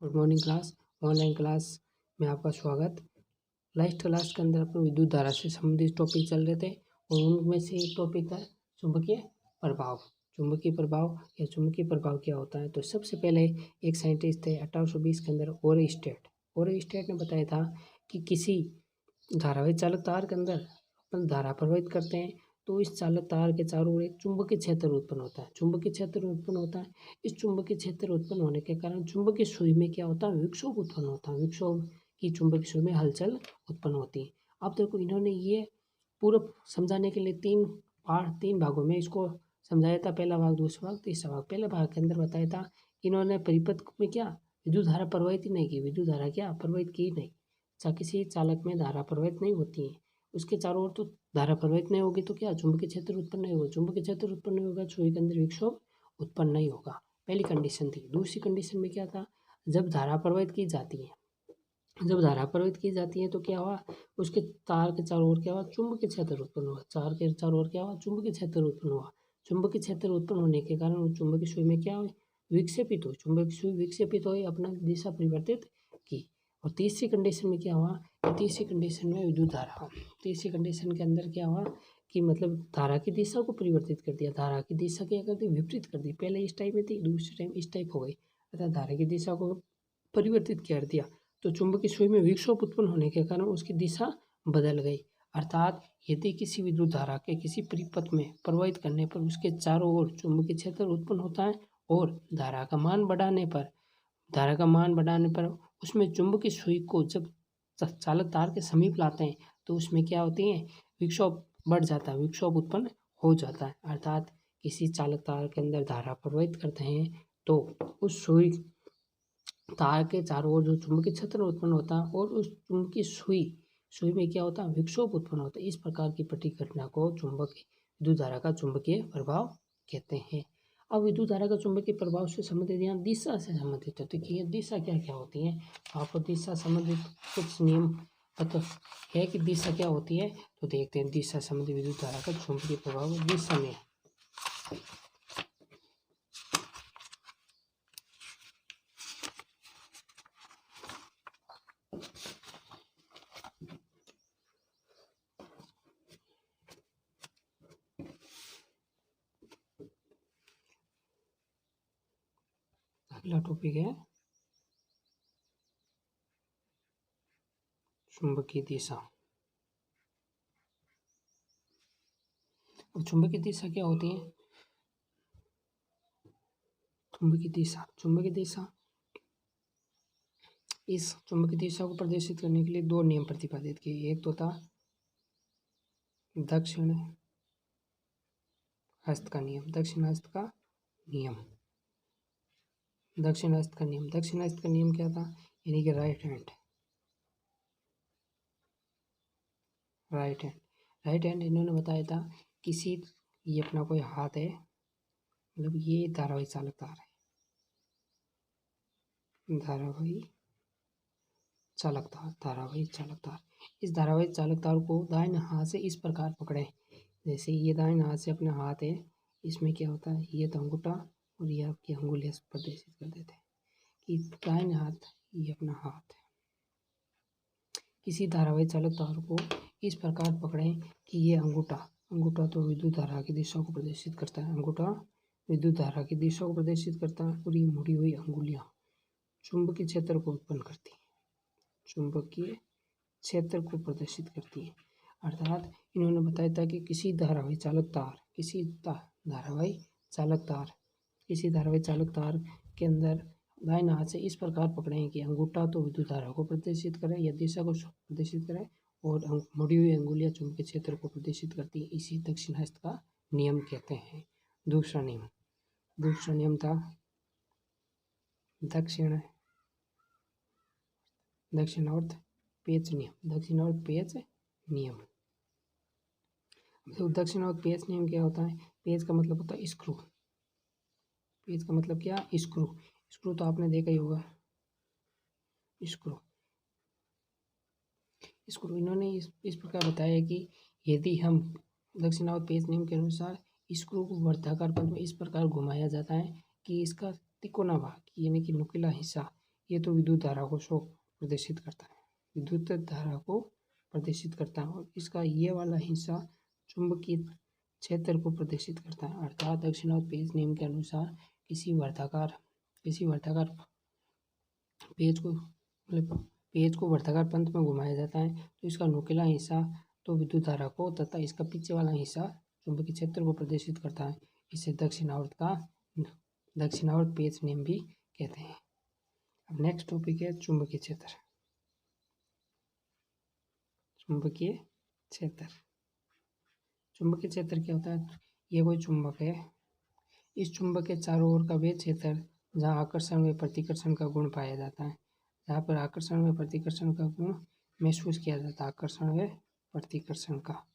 Good morning class. Online class में आपका स्वागत। लास्ट क्लास के अंदर अपन विद्युत धारा से संबंधित टॉपिक चल रहे थे और उनमें से एक टॉपिक था चुंबकीय प्रभाव। चुंबकीय प्रभाव या चुंबकीय प्रभाव क्या होता है? तो सबसे पहले एक साइंटिस्ट थे 1820 के अंदर ओरे स्टेट ने बताया था कि किसी धारावाही चालक तार के अंदर अपन धारा प्रवाहित करते हैं तो इस चालक तार के चारों ओर एक चुंबकीय क्षेत्र उत्पन्न होता है। इस चुंबकीय क्षेत्र उत्पन्न होने के कारण चुंबकीय सुई में क्या होता है? विक्षोभ उत्पन्न होता है। विक्षोभ की चुंबकीय सुई में हलचल उत्पन्न होती है। अब देखो, इन्होंने ये पूरा समझाने के लिए तीन भागों में इसको समझाया था। पहला भाग, दूसरा भाग, तीसरा भाग। पहले भाग के अंदर बताया था कि इन्होंने परिपथ में क्या विद्युत धारा प्रवाहित ही नहीं की। विद्युत धारा क्या प्रवाहित की नहीं। किसी चालक में धारा प्रवाहित नहीं होती है, उसके चारों ओर तो धारा प्रवाहित नहीं होगी तो क्या चुंबकीय क्षेत्र उत्पन्न नहीं होगा। चुंबकीय क्षेत्र उत्पन्न नहीं होगा, सुई के अंदर विक्षोभ उत्पन्न नहीं होगा। पहली कंडीशन थी। दूसरी कंडीशन में क्या था? जब धारा प्रवाहित की जाती है तो क्या हुआ? उसके तार के चारों ओर क्या हुआ? चुंबकीय क्षेत्र उत्पन्न हुआ। तार के चारों ओर क्या हुआ? चुंबकीय क्षेत्र उत्पन्न हुआ। चुंबकीय क्षेत्र उत्पन्न होने के कारण उस चुंबकीय सुई में क्या हुई? विक्षेपित हुई। चुंबकीय सुई विक्षेपित हुई, अपना दिशा परिवर्तित की। और तीसरी कंडीशन में क्या हुआ? तीसरी कंडीशन में विद्युत धारा, तीसरी कंडीशन के अंदर क्या हुआ कि मतलब धारा की दिशा को परिवर्तित कर दिया। धारा की दिशा क्या कर दी? विपरीत कर दी। पहले इस टाइप में थी, दूसरे टाइम इस टाइप हो गई, अर्थात धारा की दिशा को परिवर्तित कर दिया। तो चुंबकीय सुई में विक्षोभ उत्पन्न होने के कारण उसकी दिशा बदल गई। अर्थात यदि किसी विद्युत धारा के किसी परिपथ में प्रवाहित करने पर उसके चारों ओर चुंबकीय क्षेत्र उत्पन्न होता है और धारा का मान बढ़ाने पर उसमें चुंबकीय सुई को जब चालक तार के समीप लाते हैं तो उसमें क्या होती है? विक्षोभ बढ़ जाता है, विक्षोभ उत्पन्न हो जाता है। अर्थात किसी चालक तार के अंदर धारा प्रवाहित करते हैं तो उस सुई तार के चारों ओर जो चुंबकीय क्षेत्र उत्पन्न होता है और उस चुंबकीय सुई में क्या होता है? विक्षोभ उत्पन्न होता है। इस प्रकार की प्रतीक घटना को विद्युत धारा का चुंबकीय प्रभाव कहते हैं। अब विद्युत धारा का चुंबकीय प्रभाव से संबंधित यहाँ दिशा से संबंधित होती है कि ये दिशा क्या क्या होती है। आपको दिशा संबंधित कुछ नियम पता है कि दिशा क्या होती है, तो देखते हैं दिशा संबंधित विद्युत धारा का चुंबकीय प्रभाव दिशा में। अगला टॉपिक है चुंबकीय दिशा। अब चुंबकीय दिशा क्या होती है? चुंबकीय दिशा इस चुंबकीय दिशा को प्रदर्शित करने के लिए दो नियम प्रतिपादित किए। एक तो था दक्षिण हस्त का नियम। दक्षिण हस्त का नियम क्या था? यानी कि राइट हैंड इन्होंने बताया था किसी, ये अपना कोई हाथ है, मतलब ये धारावाही चालक तार है, धारावाही चालक तार। इस धारावाही चालक तार को दाहिने हाथ से इस प्रकार पकड़े, जैसे ये दाहिने हाथ से अपना हाथ है, इसमें क्या होता है? ये तो अंगूठा और ये आपकी अंगुलियां प्रदर्शित कर देते हैं कि दाहिने हाथ, ये अपना हाथ है। किसी धारावाही चालक तार को इस प्रकार पकड़ें कि ये अंगूठा तो विद्युत धारा की दिशा को प्रदर्शित करता है, और ये मुड़ी हुई अंगुलियां चुंबकीय क्षेत्र को उत्पन्न करती हैं, चुंबकीय क्षेत्र को प्रदर्शित करती है। अर्थात इन्होंने बताया था कि किसी धारावाही चालक तार के अंदर दाहिने हाथ से इस प्रकार पकड़ें कि अंगूठा तो विद्युत धारा को प्रदर्शित करे या दिशा को प्रदर्शित करे और मुड़ी हुई अंगुलियां चुंबकीय क्षेत्र को प्रदर्शित करती है। इसी दक्षिण हस्त का नियम कहते हैं। दूसरा नियम था दक्षिणावर्त पेच नियम। तो दक्षिणावर्त पेच नियम क्या होता है? पेच का मतलब होता है स्क्रू। पेच का मतलब क्या? स्क्रू तो आपने देखा ही होगा। स्क्रू इन्होंने इस प्रकार बताया कि यदि हम दक्षिणावर्त पेच नियम के अनुसार स्क्रू को वर्ताकार पथ में इस प्रकार घुमाया जाता है कि इसका तिकोना भाग यानी कि नुकीला हिस्सा ये तो विद्युत धारा को शो प्रदर्शित करता है, विद्युत धारा को प्रदर्शित करता है। और इसका ये वाला हिस्सा चुंबकीय क्षेत्र को प्रदर्शित करता है। अर्थात दक्षिणावर्त पेज नियम के अनुसार किसी वर्ताकार पेज को वर्ताकार पंथ में घुमाया जाता है, तो इसका नुकीला हिस्सा तो विद्युत धारा को तथा इसका पीछे वाला हिस्सा चुंबकीय क्षेत्र को प्रदर्शित करता है। इसे दक्षिणावर्त पेज नियम भी कहते हैं। अब नेक्स्ट टॉपिक है चुंबकीय क्षेत्र। चुंबकीय क्षेत्र क्या होता है? ये कोई चुंबक है, इस चुंबक के चारों ओर का वे क्षेत्र जहाँ आकर्षण व प्रतिकर्षण का गुण पाया जाता है, जहाँ पर आकर्षण व प्रतिकर्षण का गुण महसूस किया जाता है, आकर्षण व प्रतिकर्षण का।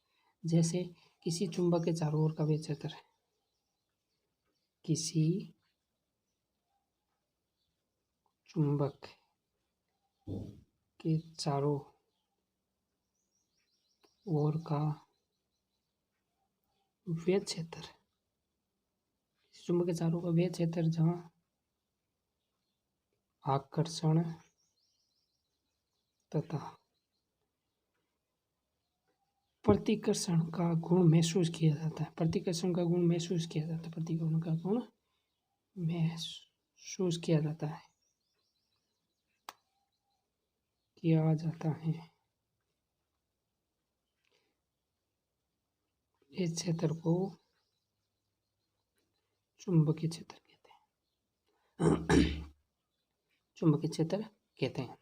जैसे किसी चुंबक के चारों ओर का वे क्षेत्र, किसी चुंबक के चारों ओर का वे क्षेत्र, चुंबक के चारों का वे क्षेत्र जहाँ आकर्षण तथा प्रतिकर्षण का गुण महसूस किया जाता है, प्रतिकर्षण का गुण महसूस किया जाता है, प्रतिकर्षण का गुण महसूस किया जाता है, इस क्षेत्र को चुंबकीय क्षेत्र कहते हैं। चुंबकीय क्षेत्र कहते हैं।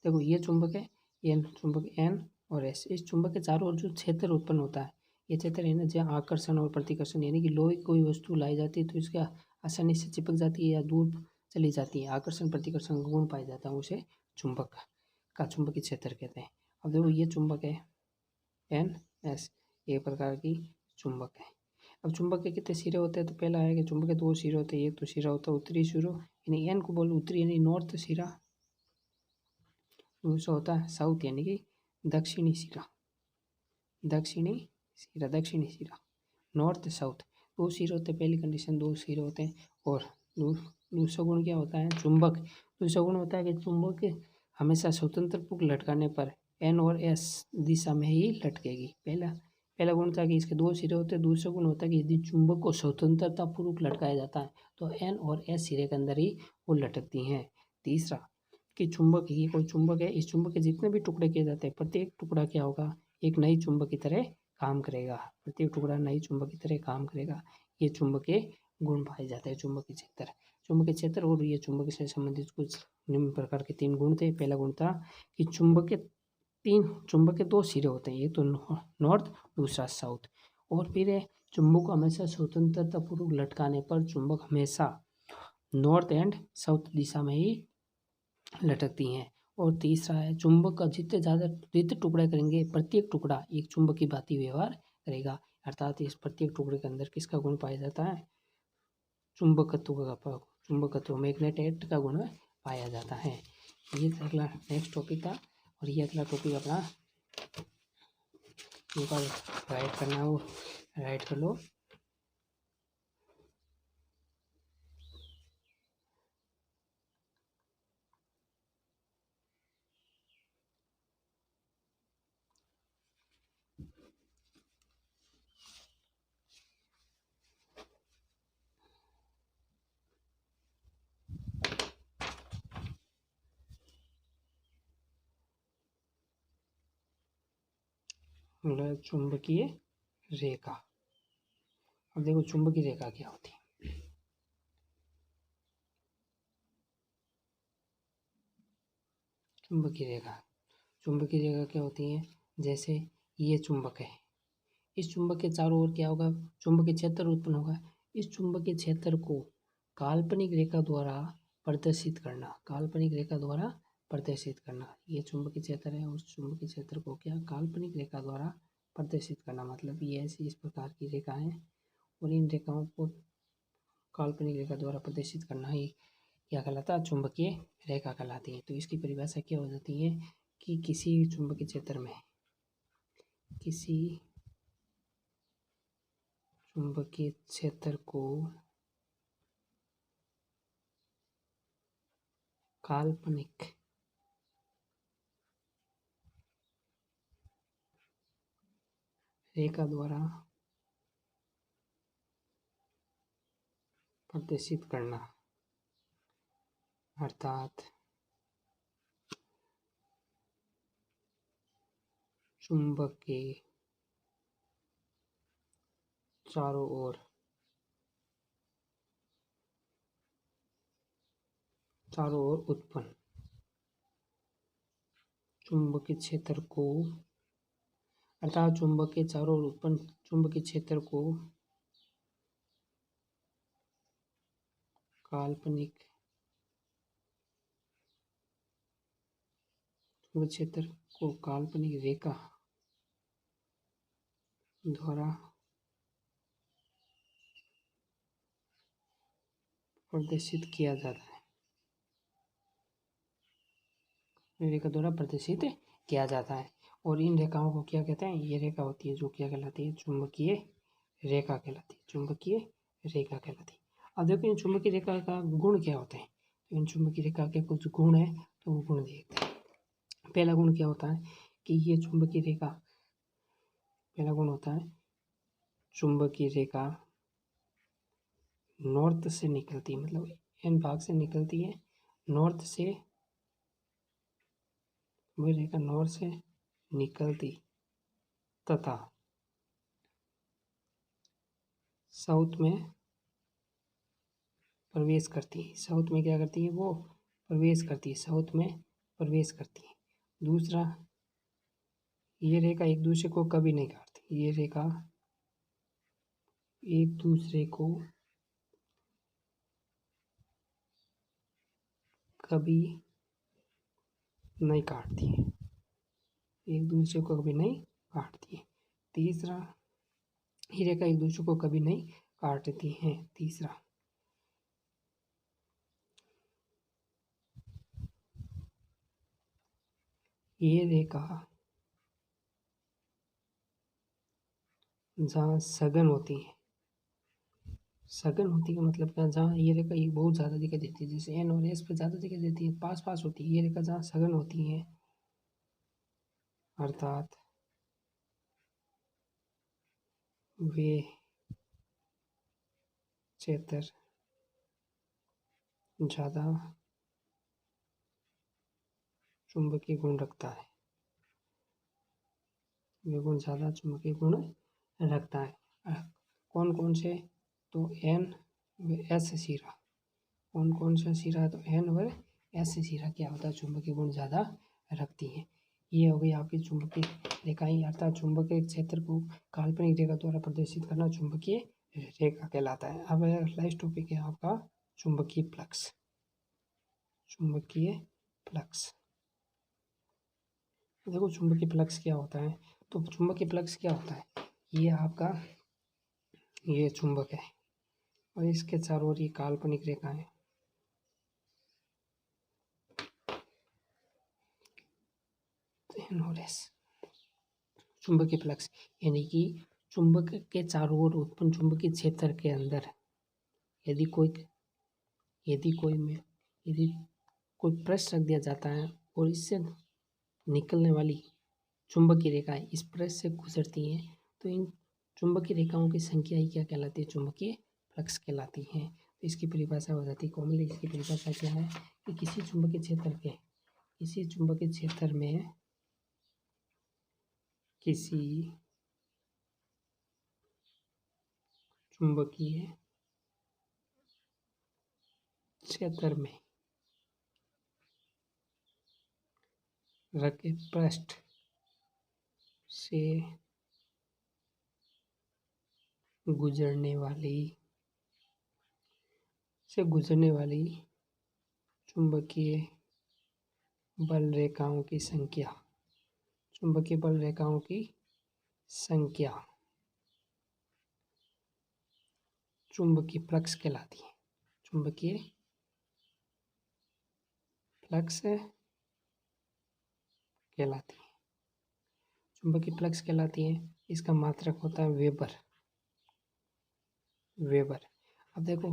देखो ये चुंबक है, ये चुंबक N और S, इस चुंबक के चारों ओर जो क्षेत्र उत्पन्न होता है, ये क्षेत्र है ना, जहाँ आकर्षण और प्रतिकर्षण, यानी कि लोहे की कोई वस्तु लाई जाती है तो इसका आसानी से चिपक जाती है या दूर चली जाती है, आकर्षण प्रतिकर्षण का गुण पाया जाता है, उसे चुंबक का चुंबकीय क्षेत्र कहते हैं। अब देखो ये चुंबक है NS, एक प्रकार की चुंबक है। अब चुंबक के कितने सिरे होते हैं? तो पहला है कि चुंबक के 2 सिरे होते हैं, एक तो सिरा होता है उत्तरी सिरा, यानी N को बोल उत्तरी यानी नॉर्थ सिरा, दूसरा होता है साउथ यानी कि दक्षिणी सिरा, नॉर्थ साउथ, 2 सिरे होते हैं, पहली कंडीशन 2 सिरे होते हैं। और दूसरा गुण क्या होता है? दूसरा गुण होता है कि चुंबक हमेशा स्वतंत्र पुक लटकाने पर N और S दिशा में ही लटकेगी। पहला गुण था कि इसके 2 सिरे होते हैं, दूसरा गुण होता है कि यदि चुंबक को स्वतंत्रता पूर्वक लटकाया जाता है तो N और S सिरे के अंदर ही वो लटकती हैं। तीसरा कि चुंबक, ये कोई चुंबक है, इस चुंबक के जितने भी टुकड़े किए जाते हैं, प्रत्येक टुकड़ा क्या होगा? एक नई चुंबक की तरह काम करेगा, प्रत्येक टुकड़ा नई चुंबक की तरह काम करेगा। ये चुंबक के गुण पाए जाते हैं चुंबकीय क्षेत्र। और ये चुंबक से संबंधित कुछ निम्न प्रकार के 3 गुण थे। पहला गुण था कि चुंबक के 2 सिरे होते हैं, एक तो नॉर्थ, दूसरा साउथ। और फिर है चुंबक को हमेशा स्वतंत्रता पूर्वक लटकाने पर चुंबक हमेशा नॉर्थ एंड साउथ दिशा में ही लटकती हैं। और तीसरा है चुंबक का जितने टुकड़े करेंगे, प्रत्येक टुकड़ा एक चुंबक की भांति व्यवहार करेगा, अर्थात इस प्रत्येक टुकड़े के अंदर किसका गुण पाया जाता है? चुंबकत्व मैग्नेटाइट का गुण पाया जाता है। ये अगला नेक्स्ट टॉपिक था। और ये अगला टॉपिक अपना राइट करना हो, राइट कर लो। चुंबकीय रेखा। अब देखो चुंबकीय रेखा क्या होती है? चुंबकीय रेखा क्या होती है? जैसे ये चुंबक है, इस चुंबक के चारों ओर क्या होगा? चुंबकीय क्षेत्र उत्पन्न होगा। इस चुंबकीय क्षेत्र को काल्पनिक रेखा द्वारा प्रदर्शित करना, ये चुंबकीय क्षेत्र है, उस चुंबकीय क्षेत्र को क्या काल्पनिक रेखा द्वारा प्रदर्शित करना, मतलब ये ऐसी इस प्रकार की रेखा है और इन रेखाओं को काल्पनिक रेखा द्वारा प्रदर्शित करना ही क्या कहलाता है? चुंबकीय रेखा कहलाती है। तो इसकी परिभाषा क्या हो जाती है कि किसी चुंबकीय क्षेत्र में किसी चुंबकीय क्षेत्र को काल्पनिक रेखा द्वारा प्रदर्शित करना, अर्थात चुंबक के चारों ओर उत्पन्न चुंबकीय क्षेत्र को, अर्थात चुंबक के चारों ओर उत्पन्न चुंबकीय क्षेत्र को काल्पनिक रेखा द्वारा प्रदर्शित किया जाता है। रेखा द्वारा प्रदर्शित किया जाता है। और इन रेखाओं को क्या कहते हैं? ये रेखा होती है जो क्या कहलाती है? चुंबकीय रेखा कहलाती है। चुंबकीय रेखा कहलाती है। अब देखो इन चुंबकीय रेखा का गुण क्या होते हैं। तो इन चुंबकीय रेखा के कुछ गुण है, तो वो गुण देखते हैं। पहला गुण क्या होता है कि ये चुंबकीय रेखा, पहला गुण होता है चुंबकीय रेखा नॉर्थ से निकलती है, मतलब एन भाग से निकलती है, नॉर्थ से, वह रेखा नॉर्थ से निकलती तथा साउथ में प्रवेश करती है। साउथ में क्या करती है? वो प्रवेश करती है, साउथ में प्रवेश करती है। दूसरा, ये रेखा एक दूसरे को कभी नहीं काटती। ये रेखा एक दूसरे को कभी नहीं काटती है, एक दूसरे को कभी नहीं काटती है। तीसरा, ये रेखा एक दूसरे को कभी नहीं काटती है। तीसरा, ये रेखा जहाँ सघन होती है, सघन होती है मतलब क्या? जहाँ ये रेखा एक बहुत ज़्यादा दिखाई देती है, जैसे एन और एस पे ज़्यादा दिखाई देती है, पास पास होती है। ये रेखा जहाँ सघन होती है, अर्थात वे क्षेत्र ज़्यादा चुंबकीय गुण रखता है, वे गुण ज़्यादा चुंबकीय गुण रखता है। कौन कौन से? तो एन व एस सिरा। कौन कौन सा सिरा है? तो एन व एस सिरा क्या होता है? चुंबकीय गुण ज़्यादा रखती है। ये हो गई आपकी चुंबकीय रेखाएं, अर्थात चुंबकीय क्षेत्र को काल्पनिक रेखा द्वारा प्रदर्शित करना चुंबकीय रेखा कहलाता है। अब लास्ट टॉपिक है आपका चुंबकीय फ्लक्स। चुंबकीय फ्लक्स, देखो चुंबकीय फ्लक्स क्या होता है। तो चुंबकीय फ्लक्स क्या होता है? ये आपका ये चुंबक है और इसके चारों ओर ये काल्पनिक रेखा है। चुंबकीय फ्लक्स यानी कि चुंबक के चारों ओर उत्पन्न चुंबकीय क्षेत्र के अंदर यदि कोई पृष्ठ रख दिया जाता है और इससे निकलने वाली चुंबकीय रेखाएं इस पृष्ठ से गुजरती हैं, तो इन चुंबकीय रेखाओं की संख्या ही क्या कहलाती है? चुंबकीय फ्लक्स कहलाती है। तो इसकी परिभाषा हो जाती है कॉमनली। इसकी परिभाषा क्या है कि किसी चुंबकीय क्षेत्र में किसी चुंबकीय क्षेत्र में रखे पृष्ठ से गुजरने वाली चुंबकीय बल रेखाओं की संख्या चुंबकीय फ्लक्स कहलाती है। चुंबकीय फ्लक्स कहलाती है। इसका मात्रक होता है वेबर। अब देखो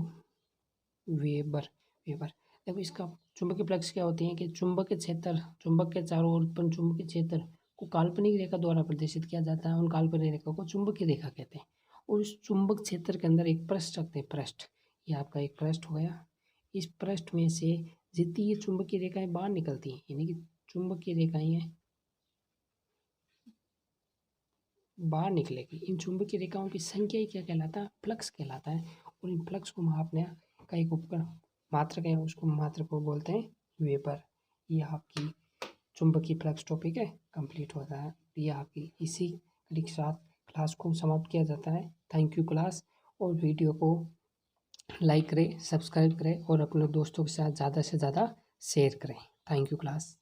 वेबर देखो इसका चुंबकीय फ्लक्स क्या होती है कि चुंबकीय क्षेत्र, चुंबक के चारों ओर उत्पन्न चुंबकीय क्षेत्र को काल्पनिक रेखा द्वारा प्रदर्शित किया जाता है। उन काल्पनिक रेखा को चुंबकीय रेखा कहते हैं। और उस चुंबक क्षेत्र के अंदर एक पृष्ठ रखते हैं। पृष्ठ, ये आपका एक पृष्ठ हो गया। इस पृष्ठ में से जितनी ये चुंबकीय रेखाएं बाहर निकलती हैं, यानी कि चुंबकीय रेखाएं हैं बाहर निकलेगी, इन चुंबकीय रेखाओं की संख्या ही क्या कहलाता है? फ्लक्स कहलाता है। और इन फ्लक्स को मापने का एक उपकरण, मात्रक है, उसको मात्रक को बोलते हैं वेबर। ये आपकी चुंबकीय फ्लक्स टॉपिक है, कंप्लीट होता है। ये आपकी इसी के साथ क्लास को समाप्त किया जाता है। Thank you class. और वीडियो को लाइक करें, सब्सक्राइब करें और अपने दोस्तों के साथ ज़्यादा से ज़्यादा शेयर करें। Thank you class.